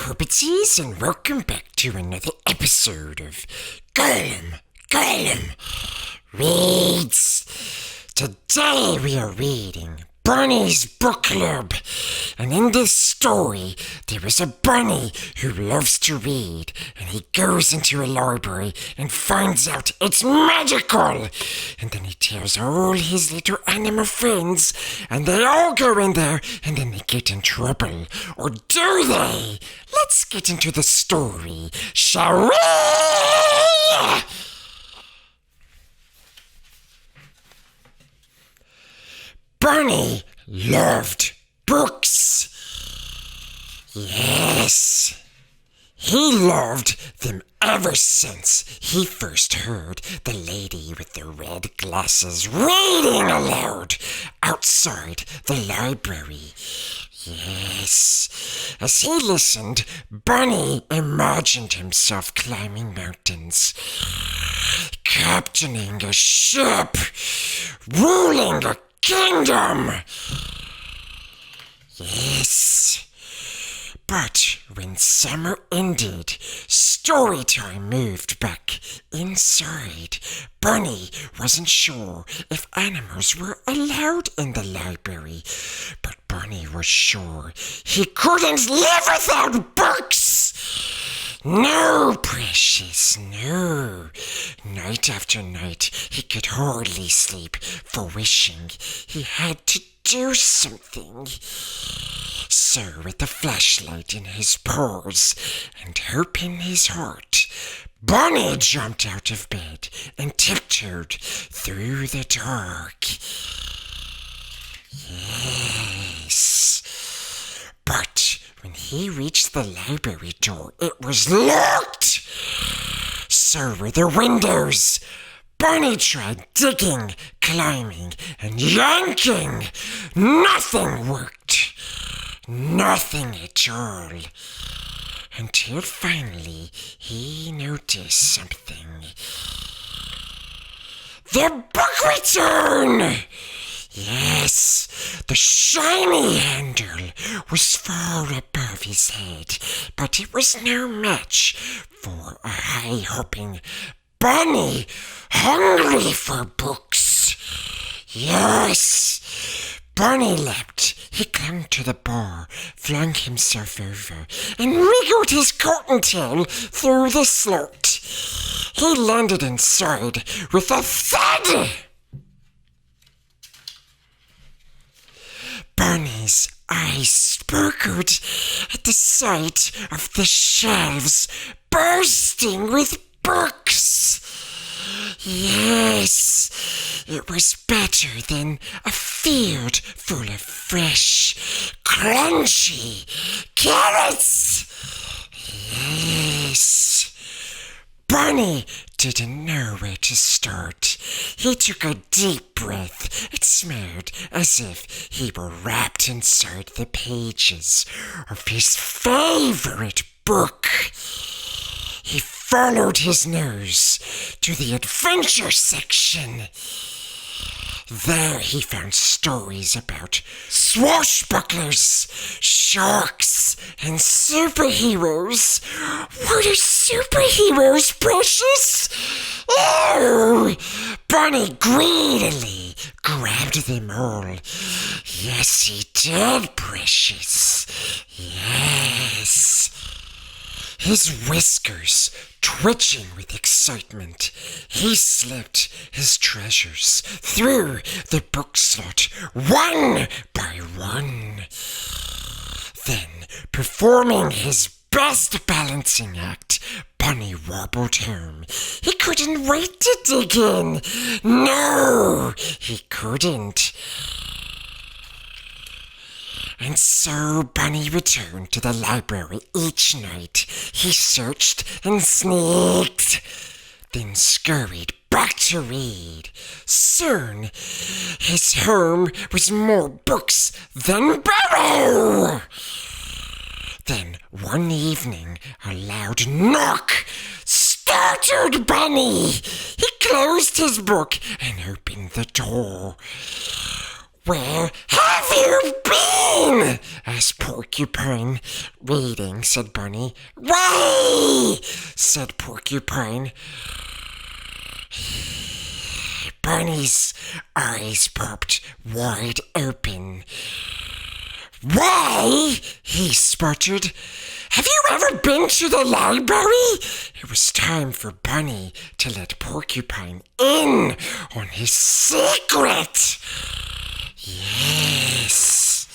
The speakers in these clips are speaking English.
Hobbities, and welcome back to another episode of Gollum Reads. Today we are reading Bunny's Book Club, and in this story there is a bunny who loves to read, and he goes into a library and finds out it's magical, and then he tells all his little animal friends, and they all go in there, and then they get in trouble. Or do they? Let's get into the story, shall we? Bunny loved books. Yes, he loved them ever since he first heard the lady with the red glasses reading aloud outside the library. Yes, as he listened, Bunny imagined himself climbing mountains, captaining a ship, ruling a kingdom. Yes. But when summer ended, story time moved back inside. Bunny wasn't sure if animals were allowed in the library, but Bunny was sure he couldn't live without books. No, precious, no. Night after night, he could hardly sleep for wishing he had to do something. So, with the flashlight in his paws and hope in his heart, Bunny jumped out of bed and tiptoed through the dark. Yes. But when he reached the library door, it was locked. So were the windows. Bunny tried digging, climbing, and yanking. Nothing worked. Nothing at all. Until finally he noticed something. The book return! Yes, the shiny handle was far above his head, but it was no match for a high-hopping bunny hungry for books. Yes, Bunny leapt. He clung to the bar, flung himself over, and wriggled his cottontail through the slot. He landed inside with a thud. Bunny's eyes sparkled at the sight of the shelves bursting with books. Yes, it was better than a field full of fresh, crunchy carrots. Yes. Bunny didn't know where to start. He took a deep breath. It smelled as if he were wrapped inside the pages of his favorite book. He followed his nose to the adventure section. There he found stories about swashbucklers, sharks, and superheroes. What are superheroes, precious? Oh! Bunny greedily grabbed them all. Yes, he did, precious. Yes. His whiskers twitching with excitement, he slipped his treasures through the book slot one by one. Then, performing his best balancing act, Bunny wobbled home. He couldn't wait to dig in. No, he couldn't. And so Bunny returned to the library each night. He searched and sneaked, then scurried back to read. Soon, his home was more books than borrow. Then one evening, a loud knock startled Bunny. He closed his book and opened the door. Where have you been? Asked Porcupine. Reading, said Bunny. Why? Said Porcupine. Bunny's eyes popped wide open. Why? He sputtered. Have you ever been to the library? It was time for Bunny to let Porcupine in on his secret. Yes.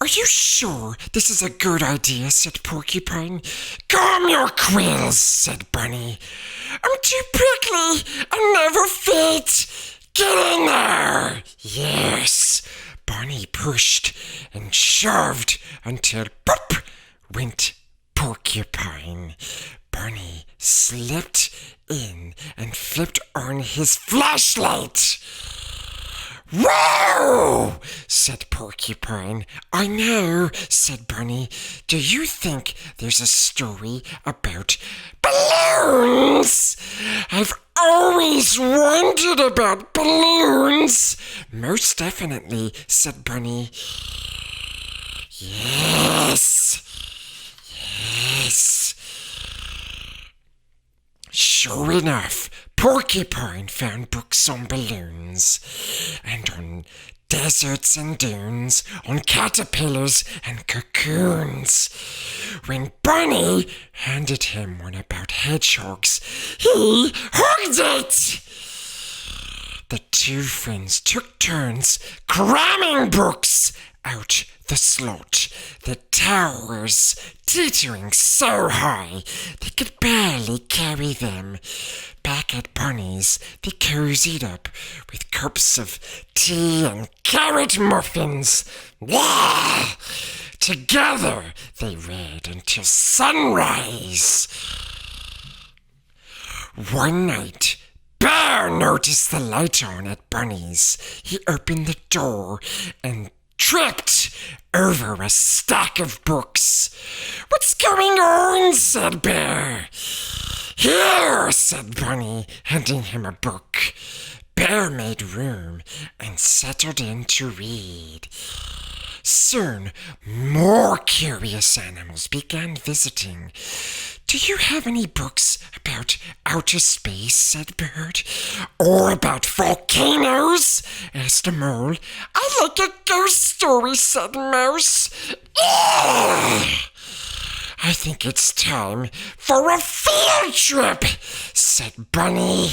Are you sure this is a good idea? Said Porcupine. Calm your quills, said Bunny. I'm too prickly and never fit. Get in there. Yes. Bunny pushed and shoved until pop went Porcupine. Bunny slipped in and flipped on his flashlight. Whoa! Said Porcupine. I know, said Bunny. Do you think there's a story about balloons? I've always wondered about balloons. Most definitely, said Bunny. Yes. Yes. Sure enough, Porcupine found books on balloons, and on deserts and dunes, on caterpillars and cocoons. When Bunny handed him one about hedgehogs, he hugged it! The two friends took turns cramming books out the slot, the towers teetering so high they could barely carry them. Back at Bunny's, they cozied up with cups of tea and carrot muffins. Yeah! Together they read until sunrise. One night, Bear noticed the light on at Bunny's. He opened the door and tripped over a stack of books. What's going on? Said Bear. Here, said Bunny, handing him a book. Bear made room and settled in to read. Soon, more curious animals began visiting. Do you have any books about outer space? Said Bird. Or about volcanoes? Asked a Mole. I like a ghost story, said Mouse. Ugh! I think it's time for a field trip, said Bunny.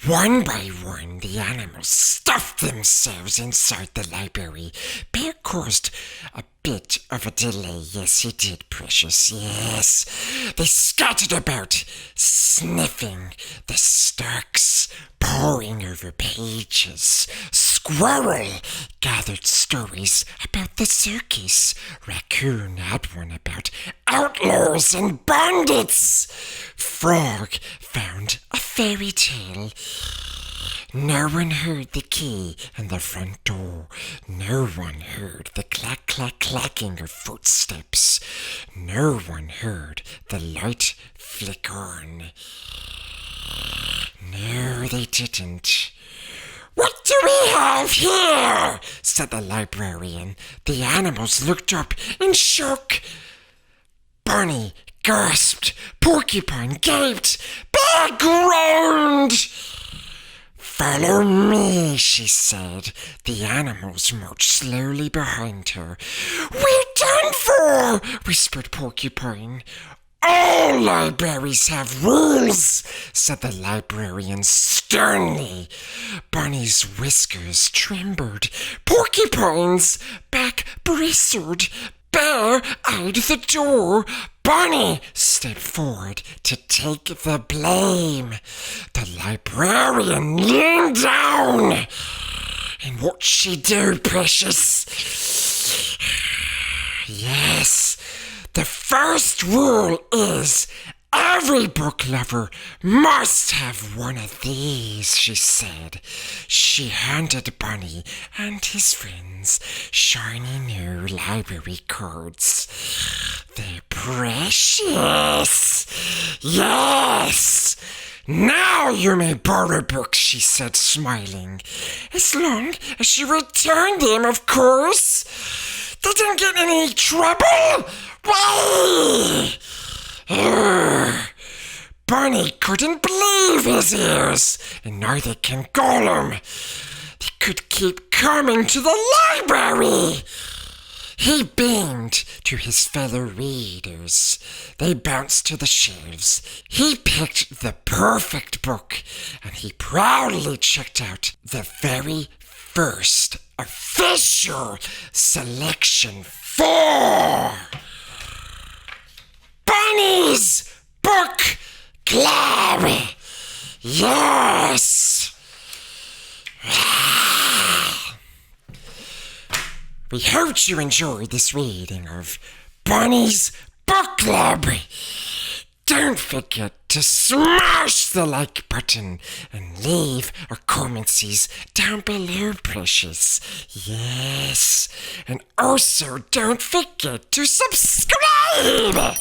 One by one, the animals stuffed themselves inside the library. Bear caused a bit of a delay. Yes, he did, Precious, yes. They scattered about, sniffing, the stalks poring over pages. Squirrel gathered stories about the circus. Raccoon had one about outlaws and bandits. Frog found a fairy tale. No one heard the key in the front door. No one heard the clacking of footsteps. No one heard the light flick on. No, they didn't. What do we have here? Said the librarian. The animals looked up in shock. Bunny gasped. Porcupine gaped. Bear groaned. Follow me, she said. The animals marched slowly behind her. We're done for, whispered Porcupine. All libraries have rules, said the librarian sternly. Bunny's whiskers trembled. Porcupine's back bristled. Bear eyed the door. Bunny stepped forward to take the blame. The librarian leaned down. And what'd she do, Precious? Yes, the first rule is every book lover must have one of these, she said. She handed Bunny and his friends shiny new library cards. They're precious. Yes. Now you may borrow books, she said, smiling. As long as you return them, of course. They didn't get in any trouble. Why? Barney couldn't believe his ears, and neither can Gollum. They could keep coming to the library. He beamed to his fellow readers. They bounced to the shelves. He picked the perfect book, and he proudly checked out the very first official selection for Bunny's Book Club. Yes! We hope you enjoyed this reading of Bunny's Book Club. Don't forget to smash the like button and leave a comments down below, precious. Yes. And also don't forget to subscribe.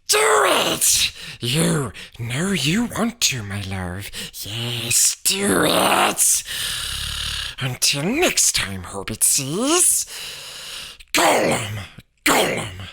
Do it. You know you want to, my love. Yes, do it. Until next time, Hobbitses. Gollum, Gollum.